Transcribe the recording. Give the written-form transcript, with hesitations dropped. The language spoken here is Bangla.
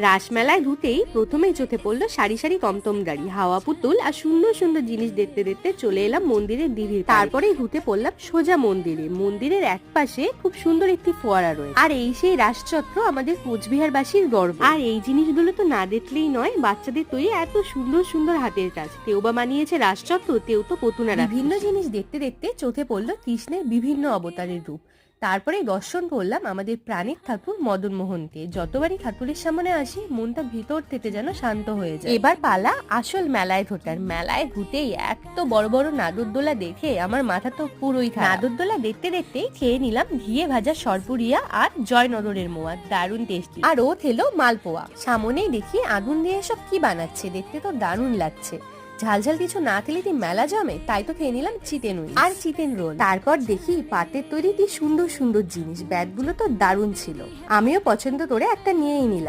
রাসমেলায় ঢুকতেই প্রথমেই চোখে পড়লো সারি সারি টমটম গাড়ি, হাওয়া পুতুল আর সুন্দর সুন্দর জিনিস দেখতে দেখতে চলে এলাম মন্দিরের দিঘির। তারপরেই ঢুকে পড়লাম সোজা মন্দিরে। মন্দিরের এক পাশে খুব সুন্দর একটি ফোয়ারা রয়েছে, আর এই সেই রাসচক্র, আমাদের কোচবিহারবাসীর গর্ব। আর এই জিনিসগুলো তো না দেখলেই নয়, বাচ্চাদের তৈরি এত সুন্দর সুন্দর হাতের কাজ। কেউ বা বানিয়েছে রাসচক্র, কেউ তো পুতুনা। বিভিন্ন জিনিস দেখতে দেখতে চোখে পড়লো কৃষ্ণের বিভিন্ন অবতারের রূপ। তারপরে দর্শন করলাম আমাদের প্রাণের ঠাকুর মদন মোহনকে। যতবারই ঠাকুরের সামনে আসি মনটা ভিতর থেকে যেন শান্ত হয়ে যায়। এবার পালা আসল মেলায় ঢোকার। মেলায় ঘুরতেই এত বড় বড় নাদুরদোলা দেখে আমার মাথা তো পুরোই খারাপ। নাদুরদোলা দেখতে দেখতেই খেয়ে নিলাম ঘিয়ে ভাজা সরপুরিয়া আর জয়নগরের মোয়া, দারুণ টেস্টি। আর ও থেলো মালপোয়া। সামনেই দেখি আগুন দিয়ে সব কি বানাচ্ছে, দেখতে তো দারুণ লাগছে। ঝালঝাল কিছু না খেলে কি মেলা জমে, তাই তো খেয়ে নিলাম চিকেন উইংস আর চিকেন রোল। তারপর দেখি পাটের তৈরি কি সুন্দর সুন্দর জিনিস, ব্যাগগুলো তো দারুণ ছিল। আমিও পছন্দ করে একটা নিয়েই নিলাম।